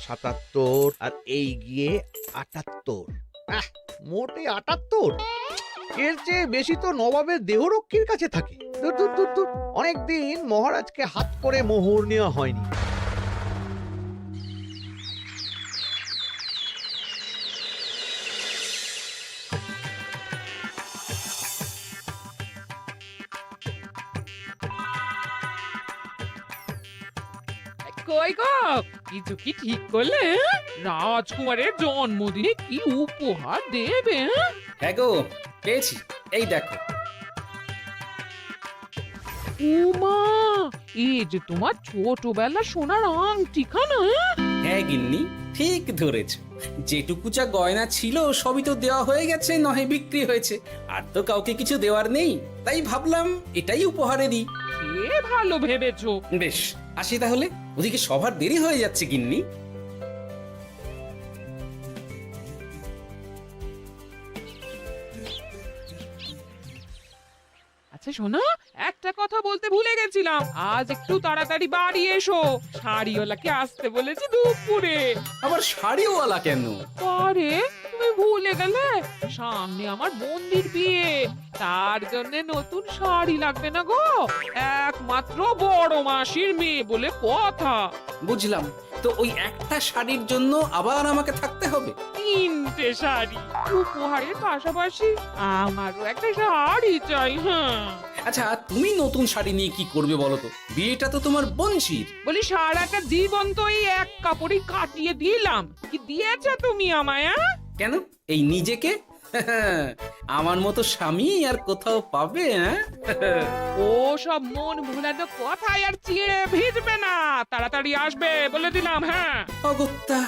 77 আর এই গিয়ে 78। মোটে 78। এর চেয়ে বেশি তো নবাবের দেহরক্ষীর কাছে থাকে। দূর দূর দূর দূর, অনেকদিন মহারাজকে হাত করে মোহর নেওয়া হয়নি। কই গো, কিছু কি ঠিক করলে? রাজকুমারের জন্মদিনে কি উপহার দেবে? হ্যাঁ গো, পেয়েছি, এই দেখো। উমা, এই যে তোমার ছোটবেলা সোনার আংটিখানা। হ্যাঁ গিন্নি, ঠিক ধরেছ। যেটুকু যা গয়না ছিল সবই তো দেওয়া হয়ে গেছে, নহে বিক্রি হয়েছে। আর তো কাউকে কিছু দেওয়ার নেই, তাই ভাবলাম এটাই উপহারে দিই। সে ভালো ভেবেছো। বেশ, আসি তাহলে, ওদিকে সবার দেরি হয়ে যাচ্ছে গিন্নি। আচ্ছা শোনো, একটা কথা বলতে ভুলে গেছিলাম, আজ একটু তাড়াতাড়ি বাড়ি এসো। শাড়িওয়ালাকে আসতে বলেছি দুপুরে। আবার শাড়িওয়ালা কেন? আরে তুমি ভুলে গেলে, সামনে আমার বোনদির বিয়ে, তার জন্য নতুন শাড়ি লাগবে না গো। একমাত্র বড় মাসির মেয়ে বলে কথা। বুঝলাম, তো ওই একটা শাড়ির জন্য আবার আমাকে থাকতে হবে? 3টে শাড়ি উপহারের পাশাপাশি আমারও একটা শাড়ি চাই। হ্যাঁ আচ্ছা, তুমি নতুন শাড়ি নিয়ে কি করবে বলো তো? বিয়েটা তো তোমার বংশীর। বলি, সারাটা জীবন তো এই এক কাপড়ই কাটিয়ে দিলাম, কি দিয়েছো তুমি আমায়? কেন, এই নিজেকে? আমার মতো স্বামী আর কোথাও পাবে? ও সব মন ভুলানো কথায় আর চিড়ে ভিজবে না, তাড়াতাড়ি আসবে বলে দিলাম। হ্যাঁ অগত্যা।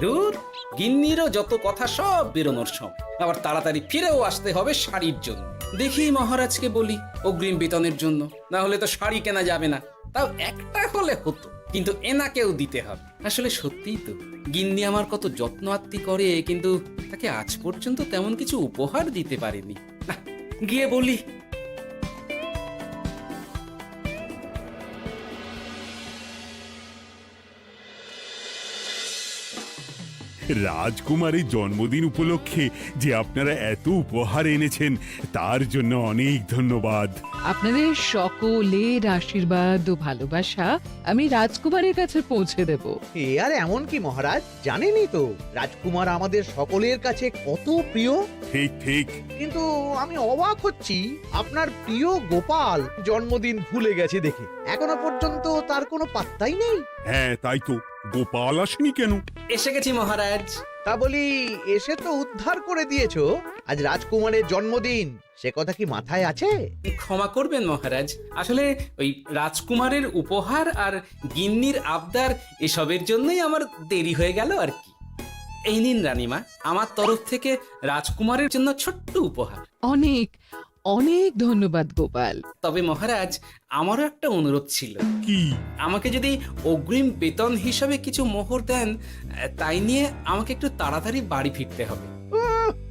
দূর, গিন্নিরও যত কথা সব বেরোনোর সময়। আবার তাড়াতাড়ি ফিরেও আসতে হবে শাড়ির জন্য। দেখি মহারাজকে বলি অগ্রিম বেতনের জন্য, না হলে তো শাড়ি কেনা যাবে না। তাও একটা হলে হতো, কিন্তু এনাকেও দিতে হবে। আসলে সত্যিই তো, গিন্নি আমার কত যত্ন আত্তি করে, কিন্তু তাকে আজ পর্যন্ত তেমন কিছু উপহার দিতে পারেনি। না, গিয়ে বলি। রাজকুমারের জন্মদিন উপলক্ষে যে আপনারা এত উপহার এনেছেন তার জন্য অনেক ধন্যবাদ। আপনাদের সকলের আশীর্বাদ ও ভালোবাসা আমি রাজকুমারের কাছে পৌঁছে দেব। এ আর এমন কি মহারাজ, জানেনই তো রাজকুমার আমাদের সকলের কাছে কত প্রিয়। ঠিক ঠিক। কিন্তু আমি অবাক হচ্ছি, আপনার প্রিয় গোপাল জন্মদিন ভুলে গেছে দেখে। এখনো পর্যন্ত তার কোনো পাত্তাই নেই। হ্যাঁ তাই তো, গোপাল আসেনি কেন? এসে গেছি মহারাজ। তা বলি, এসে তো উদ্ধার করে দিয়েছো। আজ রাজকুমারের জন্মদিন, সে কথা কি মাথায় আছে? ক্ষমা করবেন মহারাজ, আসলে ওই রাজকুমারের উপহার আর গিন্নির আবদার এসবের জন্যই আমার দেরি হয়ে গেল আর কি। এই নিন রানীমা, আমার তরফ থেকে রাজকুমারের জন্য ছোট্ট উপহার। অনেক অনেক ধন্যবাদ গোপাল। তবে মহারাজ, আমারও একটা অনুরোধ ছিল। কি? আমাকে যদি অগ্রিম বেতন হিসাবে কিছু মোহর দেন, তাই নিয়ে আমাকে একটু তাড়াতাড়ি বাড়ি ফিরতে হবে।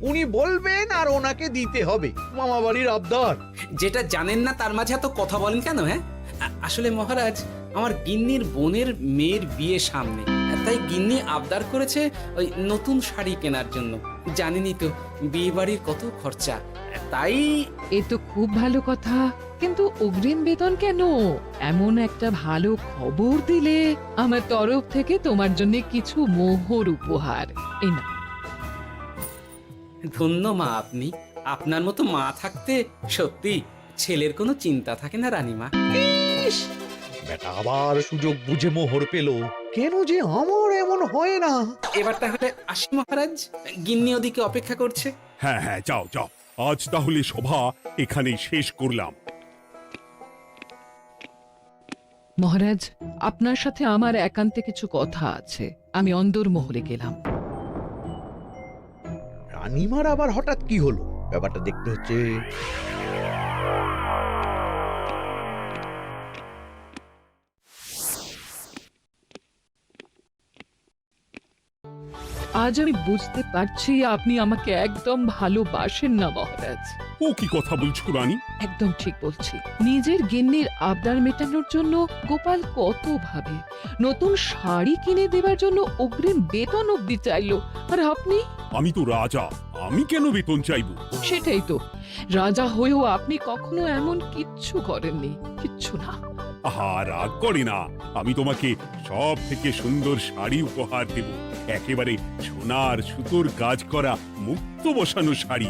উনি বলবেন আর ওনাকে দিতে হবে, মামা বাড়ির আবদার। যেটা জানেন না তার মাঝে এত কথা বলেন কেন? হ্যাঁ, আসলে মহারাজ, আমার গিন্নির বোনের মেয়ের বিয়ে সামনে, তাই গিন্নি আবদার করেছে ওই নতুন শাড়ি কেনার জন্য। জানেনই তো বিয়ে বাড়ির কত খরচা, তাই। এ তো খুব ভালো কথা, কিন্তু অগ্রিম বেতন কেন? এমন একটা ভালো খবর দিলে আমার তরফ থেকে তোমার জন্য কিছু মোহর উপহার। এই না। ধন্য মা আপনি, আপনার মতো মা থাকতে সত্যি ছেলের কোনো চিন্তা থাকে না রানীমা। ইস, বেটা আবার সুযোগ বুঝে মোহর পেল। কেন যে আমার এমন হয় না। এবার তাহলে আসি মহারাজ, গিন্নি ওদিকে অপেক্ষা করছে। হ্যাঁ হ্যাঁ, যাও যাও, আজ তাহলে সভা এখানেই শেষ করলাম। মহারাজ, আপনার সাথে আমার একান্তে কিছু কথা আছে, আমি অন্দরমহলে গেলাম। রানীমার আবার হঠাৎ কি হলো, ব্যাপারটা দেখতে হচ্ছে। আজ আমি বুঝতে পারছি আপনি আমাকে একদম ভালোবাসেন না মহারাজ। ও কি কথা বলছো রানী? একদম ঠিক বলছি। নিজের গিন্নির আবদার মেটানোর জন্য গোপাল কত ভাবে, নতুন শাড়ি কিনে দেবার জন্য অগ্রিম বেতন অব্দি চাইলো, আর আপনি? আমি তো রাজা, আমি কেন বেতন চাইবো? সেটাই তো, রাজা হয়েও আপনি কখনো এমন কিচ্ছু করেননি, কিচ্ছু না। আহা, রাগ করে না। আমি তোমাকে সব থেকে সুন্দর শাড়ি উপহার দেব, একেবারে সোনার সুতোর কাজ করা মুক্ত বসানো শাড়ি।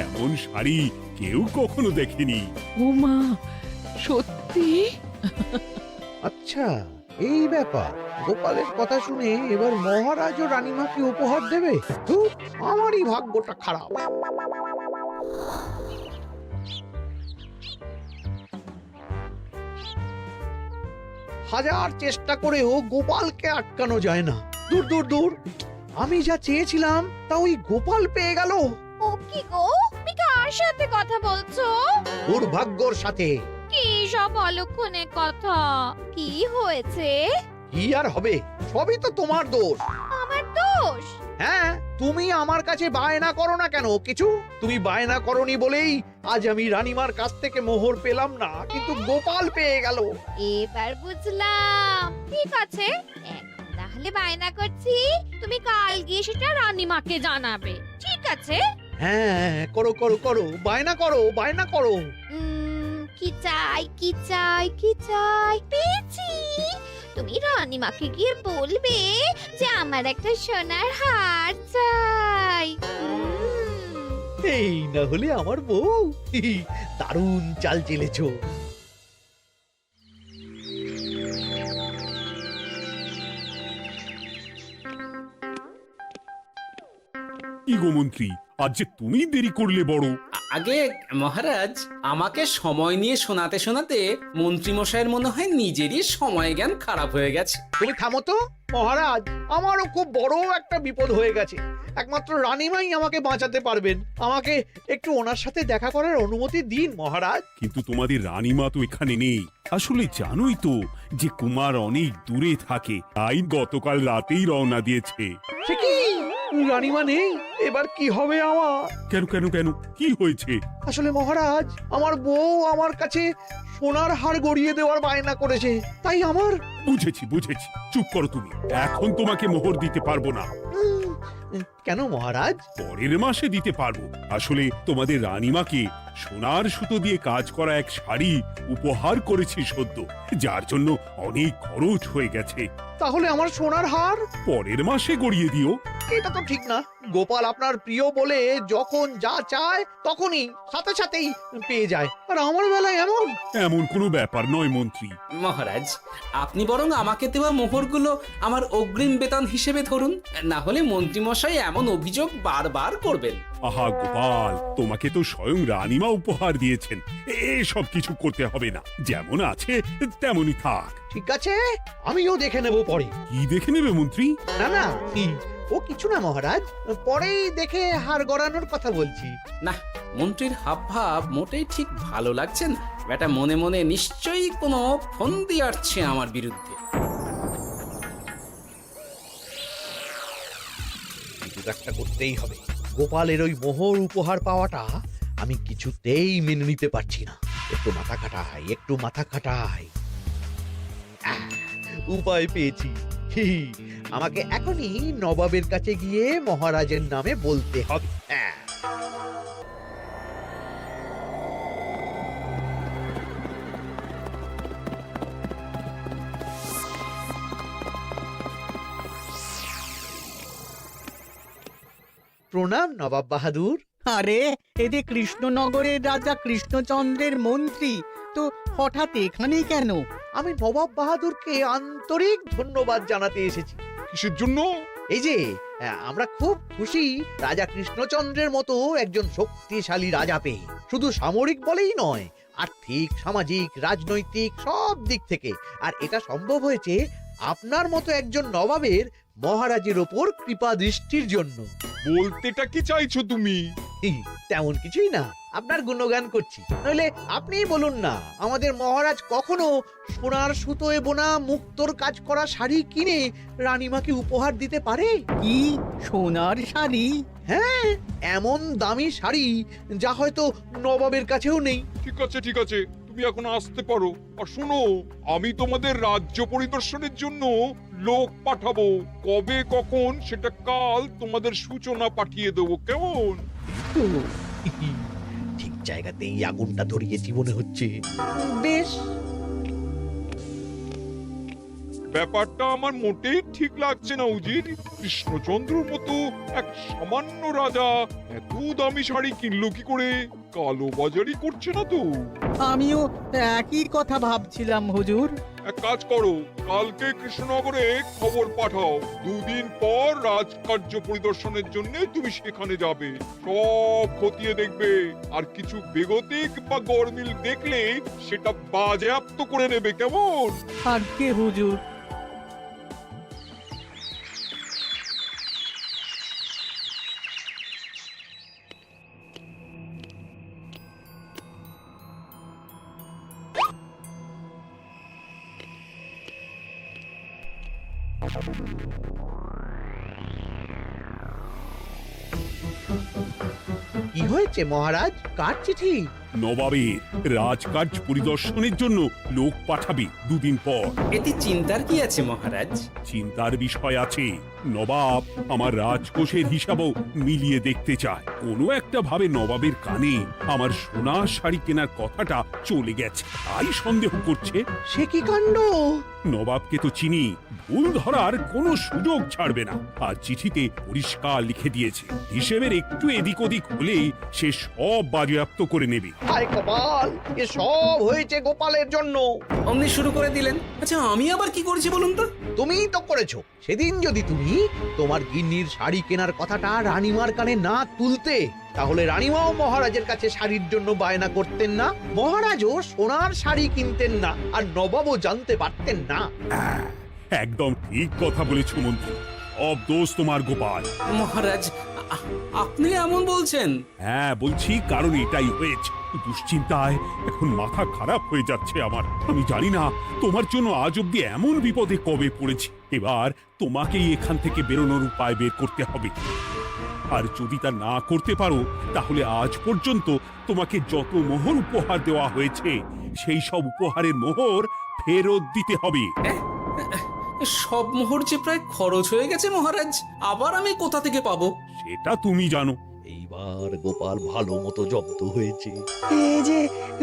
এমন শাড়ি কেউ কখনো দেখেনি। ও মা, সত্যি? আচ্ছা, এই ব্যাপার। গোপালের কথা শুনে এবার মহারাজ ও রানীমাকে উপহার দেবে? ধুর, আমারই ভাগ্যটা খারাপ। হাজার চেষ্টা করেও গোপালকে আটকানো যায় না। দূর দূর দূর, আমি যা চেয়েছিলাম তা ওই গোপাল পেয়ে গেল। ও কি গো, তুমি কার সাথে কথা বলছো? দুর্ভাগ্যর সাথে। কি সব অলক্ষণে কথা? কি হয়েছে? কি আর হবে, সবই তো তোমার দোষ। আমার দোষ? হ্যাঁ, তুমি আমার কাছে বায়না করো না কেন কিছু? তুমি বায়না করনি বলেই আজ আমি রানীমার কাছ থেকে মোহর পেলাম না, কিন্তু গোপাল পেয়ে গেল। এবার বুঝলাম। ঠিক আছে, এখন তাহলে বায়না করছি, তুমি কাল গিয়ে সেটা রানীমাকে জানাবে। ঠিক আছে? হ্যাঁ, করো করো করো, বায়না করো, বায়না করো। কি চাই, কি চাই, কি চাই? পেয়েছি। তুমি রানীমাকে গিয়ে বলবে যে আমার একটা সোনার হার চাই। এই না হলে আমার বউ। দারুণ চাল চেলেছো। কি গো মন্ত্রী, আজ যে তুমি দেরি করলে বড়। আগে মহারাজ, আমাকে সময় নিয়ে শোনাতে শোনাতে মন্ত্রীমশাইয়ের মনে হয় নিজেরই সময় জ্ঞান খারাপ হয়ে গেছে। তুমি থামো তো মহারাজ, আমারও খুব বড় একটা বিপদ হয়ে গেছে। একমাত্র রানীমাই আমাকে বাঁচাতে পারবেন। আমাকে একটু ওনার সাথে দেখা করার অনুমতি দিন মহারাজ। কিন্তু তোমাদের রানীমা তো এখানে নেই। আসলে জানোই তো যে কুমার অনেক দূরে থাকে, তাই গতকাল রাতেই রওনা দিয়েছে। সে কি, রানীমা নেই? এবার কি হবে আমার? কেন কেন কেন, কি হয়েছে? আসলে মহারাজ, আমার বউ আমার কাছে সোনার হার গড়িয়ে দেওয়ার বায়না করেছে, তাই আমার। বুঝেছি বুঝেছি, চুপ করো তুমি। এখন তোমাকে মোহর দিতে পারবো না। কেন মহারাজ? পরের মাসে দিতে পারবো। আসলে তোমাদের রানীমাকে সোনার সুতো দিয়ে কাজ করা এক শাড়ি উপহার করেছি সদ্য, যার জন্য অনেক খরচ হয়ে গেছে। তাহলে আমার সোনার হার পরের মাসে গড়িয়ে দিও। এটা তো ঠিক না। গোপাল আপনার প্রিয় বলে যখন যা চায় তখনই সাথে সাথেই পেয়ে যায়, আর আমার বেলায় এমন। এমন কোনো ব্যাপার নয় মন্ত্রী। মহারাজ, আপনি বরং আমাকে দেওয়া মোহরগুলো আমার অগ্রিম বেতন হিসেবে ধরুন, না হলে মন্ত্রীমশাই এমন অভিযোগ বারবার করবেন। আহা গোপাল, তোমাকে তো স্বয়ং রানীমা উপহার দিয়েছেন, এসব কিছু করতে হবে না। যেমন আছে তেমনই থাক। ঠিক আছে, আমিও দেখে নেব পরে। কি দেখে নেবে মন্ত্রী? না না, ও কিছু না মহারাজ, পরেই দেখে হার গড়ানোর কথা বলছি। না, মন্ত্রীর হাবভাব মোটেই ঠিক ভালো লাগছে না। বেটা মনে মনে নিশ্চয়ই কোনো ফন্দি আটছে আমার বিরুদ্ধে। কিছু একটা করতেই হবে। গোপালের ওই মোহর উপহার পাওয়াটা আমি কিছুতেই মেনে নিতে পারছি না। একটু মাথা খাটাই, একটু মাথা খাটাই। উপায় পেয়েছি। আমাকে এখনই নবাবের কাছে গিয়ে মহারাজের নামে বলতে হবে। প্রণাম নবাব বাহাদুর। আরে, এ যে কৃষ্ণনগরের রাজা কৃষ্ণচন্দ্রের মন্ত্রী, তো হঠাৎ এখানেই কেন? আমি নবাব বাহাদুরকে আন্তরিক ধন্যবাদ জানাতে এসেছি। কিসের জন্য? এই যে আমরা খুব খুশি রাজা কৃষ্ণচন্দ্রের মতো একজন শক্তিশালী রাজা পেয়ে। শুধু সামরিক বলেই নয়, আর্থিক, সামাজিক, রাজনৈতিক সব দিক থেকে। আর এটা সম্ভব হয়েছে আপনার মতো একজন নবাবের মহারাজের ওপর কৃপা দৃষ্টির জন্য। বলতেটা কি চাইছো তুমি? তেমন কিছুই না, আপনার গুণগান করছি। নইলে আপনিই বলুন না, আমাদের মহারাজ কখনো সোনার সুতোয় বোনা মুক্তোর কাজ করা শাড়ি কিনে রানীমাকে উপহার দিতে পারে? কি সোনার শাড়ি? হ্যাঁ, এমন দামি শাড়ি যা হয়তো নবাবের কাছেও নেই। ঠিক আছে ঠিক আছে, তুমি এখন আসতে পারো। আর শোনো, আমি তোমাদের রাজ্য পরিদর্শনের জন্য লোক পাঠাবো। কবে কখন সেটা কাল তোমাদের সূচনা পাঠিয়ে দেবো, কেমন? তো, ঠিক জায়গাতেই আগুনটা ধরিয়েছি মনে হচ্ছে। বেশ। ব্যাপারটা আমার মোটেই ঠিক লাগছে না উজির। কৃষ্ণচন্দ্রর মতো এক সামান্য রাজা এত দামি শাড়ি কিনলো কি করে? কালো বাজারি করছে না তো? আমিও একই কথা ভাবছিলাম হুজুর। এক কাজ করো, কালকে কৃষ্ণনগরে খবর পাঠাও। 2 দিন পর রাজকার্য পরিদর্শনের জন্য তুমি সেখানে যাবে। সব খতিয়ে দেখবে, আর কিছু বেগতিক বা গরমিল দেখলে সেটা বাজেয়াপ্ত করে নেবে, কেমন? আজ্ঞে হুজুর। কি হয়েছে মহারাজ? কার চিঠি? নবাবের রাজকার্য পরিদর্শনের জন্য লোক পাঠাবে 2 দিন পর। এতে চিন্তার কি আছে মহারাজ? চিন্তার বিষয় আছে, নবাব আমার রাজকোষের হিসাবও মিলিয়ে দেখতে চায়। কোনো একটা ভাবে নবাবের কানে আমার সোনার শাড়ি কেনার কথাটা চলে গেছে, তাই সন্দেহ করছে। সে কি কাণ্ড! নবাবকে তো চিনি, ভুল ধরার কোনো সুযোগ ছাড়বে না। আর চিঠিতে পরিষ্কার লিখে দিয়েছে, হিসেবের একটু এদিক ওদিক হলেই সে সব বাজেয়াপ্ত করে নেবে। হায় কপাল, এ সব হয়েছে গোপালের জন্য। অমনি শুরু করে দিলেন। আচ্ছা, আমি আবার কি করেছি বলুন তো? তুমিই তো করেছো। সেদিন যদি তুমি তোমার গিন্নির শাড়ি কেনার কথাটা রানীমার কানে না তুলতে, তাহলে রানীমাও মহারাজের কাছে শাড়ির জন্য বায়না করতেন না, মহারাজও সোনার শাড়ি কিনতেন না, আর নবাবও জানতে পারতেন না। একদম ঠিক কথা বলেছ মন্ত্রী, সব দোষ তোমার গোপাল। মহারাজ, আপনি এমন বলছেন? হ্যাঁ বলছি, কারণ এটাই হয়েছে। দুশ্চিন্তায় এখন মাথা খারাপ হয়ে যাচ্ছে আমার। আমি জানি না তোমার জন্য আজ অব্দি এমন বিপদে কবে পড়েছি। এবার তোমাকেই এখান থেকে বেরোনোর উপায় বের করতে হবে। আর যদি তা না করতে পারো, তাহলে আজ পর্যন্ত তোমাকে যত মোহর উপহার দেওয়া হয়েছে সেই সব উপহারের মোহর ফেরত দিতে হবে। সব মোহর যে প্রায় খরচ হয়ে গেছে মহারাজ, আবার আমি কোথা থেকে পাবো? সেটা তুমি জানো। এইবার গোপাল ভালো মতো জব্দ হয়েছে। এই যে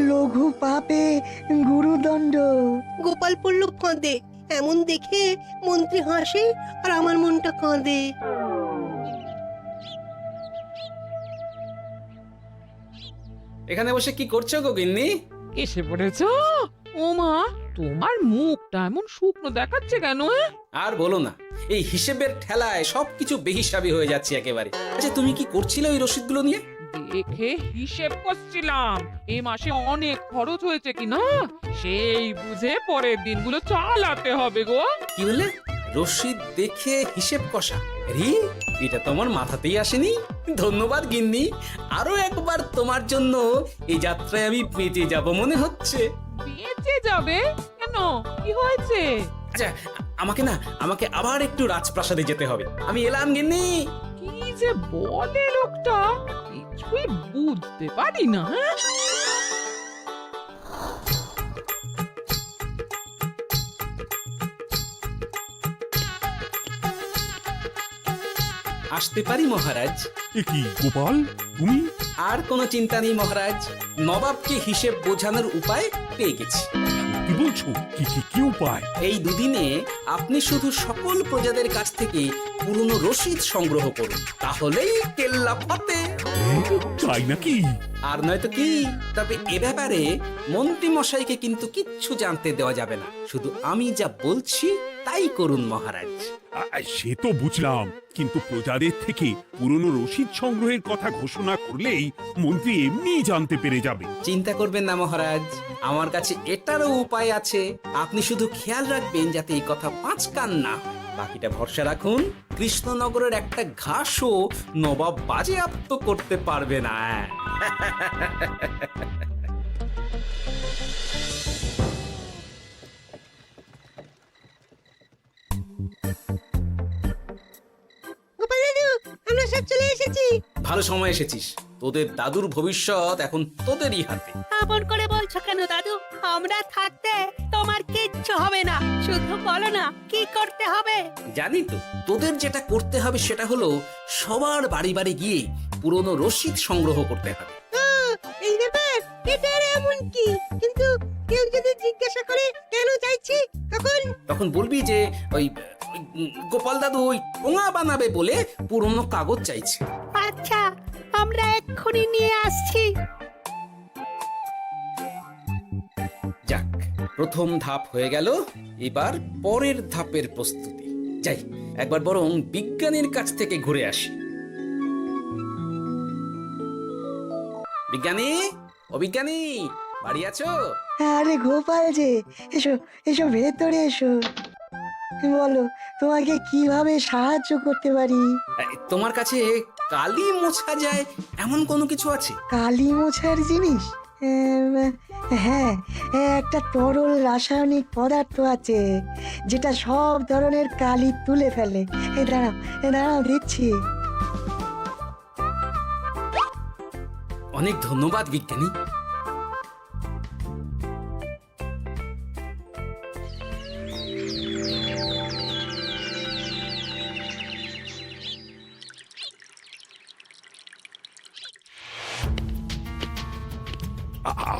লঘু পাপে গুরুদণ্ড। গোপাল পড়ল ফাঁদে। এমন দেখে মন্ত্রী হাসে আর আমার মনটা কাঁদে। এখানে বসে কি করছো গো গিন্নি? এসে পড়েছো? ও মা, তোমার মুখটা এমন শুকনো দেখাচ্ছে কেন? আর বলো না, এই হিসেবের ঠেলায় সবকিছু বেহিসাবি হয়ে যাচ্ছে একেবারে। আচ্ছা, তুমি কি করছিলে ওই রসিদগুলো নিয়ে? দেখে হিসেব করছিলাম এই মাসে অনেক খরচ হয়েছে কিনা, সেই বুঝে পরের দিনগুলো চালাতে হবে গো। কি বললে? রসিদ দেখে হিসেব কষা? রি, এটা তো আমার মাথাতেই আসেনি। ধন্যবাদ গিন্নি, আরো একবার তোমার জন্য এই যাত্রায় আমি বেঁচে যাব মনে হচ্ছে। বেঁচে যাবে কেন? কি হয়েছে? আচ্ছা, আমাকে আবার একটু রাজপ্রাসাদে যেতে হবে। আমি এলাম গিন্নি। কি যে বলে লোকটা, কিছুই বুঝতে পারি না। আসতে পারি মহারাজ? এ কি গোপাল, তুমি? আর কোনো চিন্তা নেই মহারাজ, নবাবকে হিসেব বোঝানোর উপায় পেয়ে গেছি। কি বলছো? কি উপায়? এই দুদিনে আপনি শুধু সকল প্রজাদের কাছ থেকে পুরনো রসিদ সংগ্রহ করুন, তাহলেই কেল্লা ফাতে। তাই নাকি? আর নয়তো কি? তবে এ ব্যাপারে মন্ত্রী মশাইকে কিন্তু কিচ্ছু জানতে দেওয়া যাবে না। শুধু আমি যা বলছি তাই করুন মহারাজ। সে তো বুঝলাম, কিন্তু প্রজাদের থেকে পুরনো রসিদ সংগ্রহের কথা ঘোষণা করলেই মন্ত্রী এমনি জানতে পেরে যাবে। চিন্তা করবেন না মহারাজ, আমার কাছে এটারও উপায় আছে। আপনি শুধু খেয়াল রাখবেন যাতে এই কথা 5 কান না হয়। বাকিটা ভরসা রাখুন, কৃষ্ণনগরের একটা ঘাসও নবাব বাজেয়াপ্ত করতে পারবে না। গোপাল দাদু, আমরা সব চলে এসেছি। ভালো সময় এসেছিস, তোদের দাদুর ভবিষ্যৎ এখন তোদেরই হাতে। আপন করে বলছো কেন দাদু? আমরা থাকতে তোমার কিচ্ছু হবে না, শুধু বলো না কি করতে হবে। জানি তো, তোদের যেটা করতে হবে সেটা হলো সবার বাড়ি বাড়ি গিয়ে পুরনো রসিদ সংগ্রহ করতে হবে। এই ব্যাপার, এটা আর এমন কি? কিন্তু কেউ যদি জিজ্ঞাসা করে কেন চাইছি, তখন বলবি যে ওই গোপাল দাদু ওই টোঙা বানাবে বলে পুরনো কাগজ চাইছে। আচ্ছা, আমরা এক্ষুনি নিয়ে আসছি। যাক, প্রথম ধাপ হয়ে গেল, এবার পরের ধাপের প্রস্তুতি। যাই, একবার বরং বিজ্ঞানীর কাছ থেকে ঘুরে আসি। বিজ্ঞানী, ও বিজ্ঞানী, বাড়ি আছো? আরে গোপাল যে, এসো এসো ভেতরে এসো। বলো, তোমাকে কিভাবে সাহায্য করতে পারি? তোমার কাছে কালি মোছা যায় এমন কোনো কিছু আছে? কালি মোছার জিনিস? হ্যাঁ, একটা তরল রাসায়নিক পদার্থ আছে যেটা সব ধরনের কালি তুলে ফেলে। দাঁড়াও দিচ্ছি। অনেক ধন্যবাদ বিজ্ঞানী।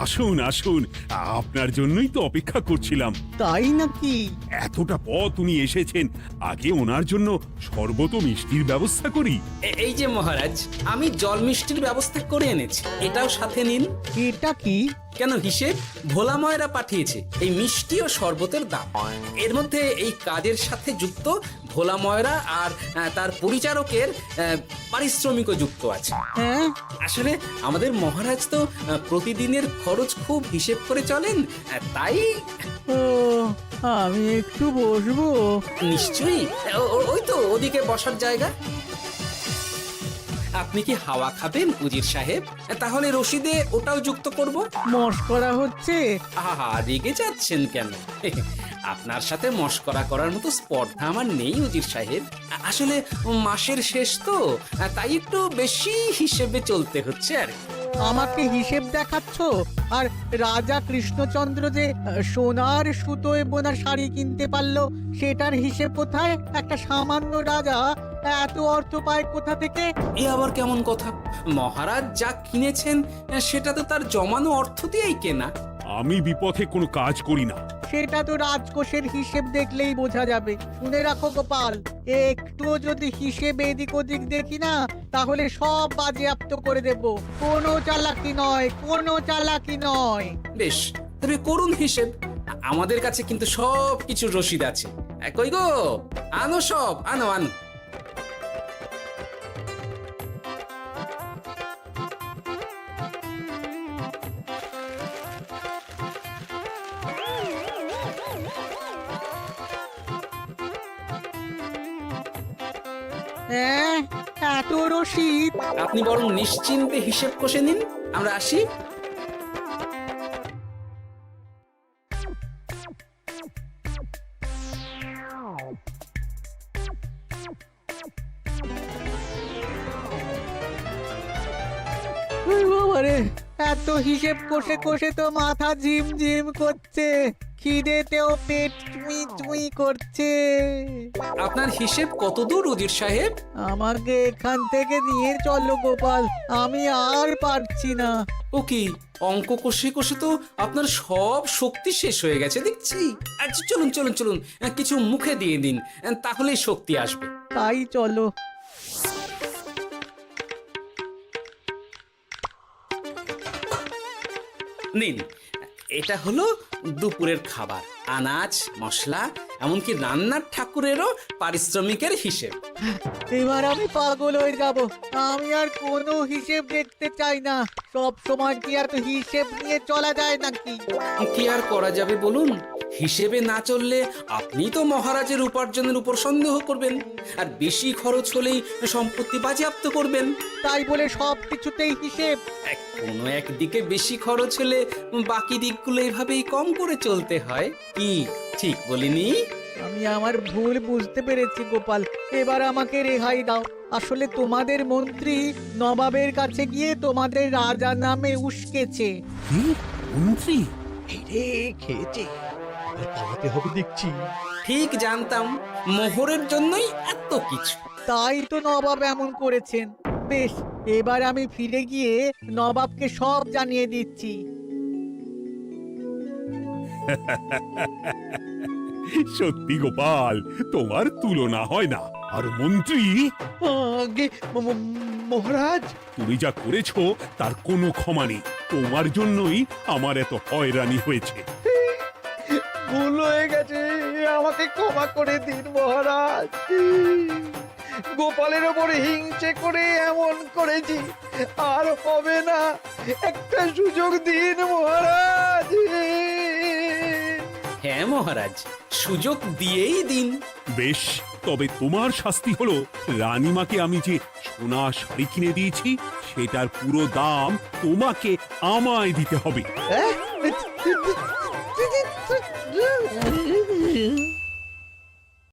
আসুন আসুন, আপনার জন্যই তো অপেক্ষা করছিলাম। তাই নাকি? এতটা পথ উনি এসেছেন, আগে ওনার জন্য শরবত ও মিষ্টির ব্যবস্থা করি। এই যে মহারাজ, আমি জল মিষ্টির ব্যবস্থা করে এনেছি, এটাও সাথে নিন। এটা কি? কেন, হিসেব ভোলা ময়রা পাঠিয়েছে এই মিষ্টি ও শরবতের দাম। এর মধ্যে এই কাজের সাথে যুক্ত ভোলা ময়রা আর তার পরিচারকের পারিশ্রমিকও যুক্ত আছে। হ্যাঁ, আসলে আমাদের মহারাজ তো প্রতিদিনের খরচ খুব হিসেব করে চলেন, তাই। ও, আমি একটু বসবো? নিশ্চয়ই, ওই তো ওদিকে বসার জায়গা। আপনি কি হাওয়া খাবেন উজির সাহেব? তাহলে রশিদে ওটাও যুক্ত করব। মস্করা হচ্ছে? আহা, রেগে যাচ্ছেন কেন? আপনার সাথে মস্করা করার মতো স্পর্ধা আমার নেই উজির সাহেব। আসলে মাসের শেষ তো, তাই একটু বেশি হিসেবে চলতে হচ্ছে আর কি। আমাকে হিসেব দেখাচ্ছ? আর রাজা কৃষ্ণচন্দ্র যে সোনার সুতোয় বোনা শাড়ি কিনতে পারলো, সেটার হিসেব কোথায়? একটা সামান্য রাজা এত অর্থ পায় কোথা থেকে? এ আবার কেমন কথা? মহারাজ যা কিনেছেন সেটা তো তার জমানো অর্থ দিয়েই কেনা। আমি বিপথে কোনো কাজ করি না। সেটা তো রাজকোষের হিসেব দেখলেই বোঝা যাবে। শুনে রাখো গোপাল, একটুও যদি হিসেব এদিক ওদিক দেখি না, তাহলে সব বাজেয়াপ্ত করে দেব। কোনো চালাকি নয়, কোনো চালাকি নয়। বেশ, তবে করুন হিসেব। আমাদের কাছে কিন্তু সব কিছুর রসিদ আছে। কই গো, আনো সব, আনো আনো। হ্যাঁ, এত রসিদ? আপনি বরং নিশ্চিন্তে হিসেব কষে নিন, আমরা আসি। বাবারে, এত হিসেব কষে কষে তো মাথা ঝিমঝিম করছে, খিদেতেও পেট চুই চুই করছে। আপনার হিসেব কত দূর উজির সাহেব? আমাকে এখান থেকে নিয়ে চলো গোপাল, আমি আর পারছি না। ও কি, অঙ্ক কষে কষে তো আপনার সব শক্তি শেষ হয়ে গেছে দেখছি। আচ্ছা চলুন চলুন চলুন, কিছু মুখে দিয়ে দিন, তাহলেই শক্তি আসবে। তাই চলো। নিন, এটা হলো দুপুরের খাবার, আনাজ মশলা, এমনকি রান্নার ঠাকুরেরও পারিশ্রমিকের হিসেব। এবার আমি পাগল হয়ে যাব। আমি আর কোনো হিসেব দেখতে চাই না। সব সময় কি আর হিসেব নিয়ে চলা যায় নাকি? কি আর করা যাবে বলুন? হিসেবে না চললে আপনি তো মহারাজের উপার্জনের উপর সন্দেহ করবেন, আর বেশি খরচ হলেই সম্পত্তি বাজেয়াপ্ত করবেন। তাই বলে সব কিছুতেই হিসেব। কোনো একদিকে বেশি খরচ হলে বাকি দিকগুলো এইভাবেই কম করে চলতে হয়। কি ঠিক বলিনি? আমি আমার ভুল বুঝতে পেরেছি গোপাল, এবার আমাকে রেহাই দাও। আসলে তোমাদের মন্ত্রী নবাবের কাছে গিয়ে তোমাদের রাজা নামে উস্কেছে। কি মন্ত্রী? এই রে খেয়েছে, এবার পালাতে হবে দেখছি। ঠিক জানতাম, মোহরের জন্যই এত কিছু। তাই তো নবাব এমন করেছেন। বেশ, এবার আমি ফিরে গিয়ে নবাবকে সব জানিয়ে দিচ্ছি। সত্যি গোপাল, তোমার তুলনা হয় না। আর মন্ত্রী, আগে মহারাজ, তুমি যা করেছো তার কোনো ক্ষমা নেই। তোমার জন্যই আমার এত হয়রানি হয়েছে। ভুল হয়ে গেছে, আমাকে ক্ষমা করে দিন মহারাজ। গোপালের ওপরে হিংসে করে এমন করেছি, আর হবে না। একটা সুযোগ দিন মহারাজ। হ্যাঁ মহারাজ, সুযোগ দিয়েই দিন। বেশ, তবে তোমার শাস্তি হলো রানীমাকে আমি যে সোনা শাড়ি কিনে দিয়েছি সেটার পুরো দাম তোমাকে আমায় দিতে হবে। আহ,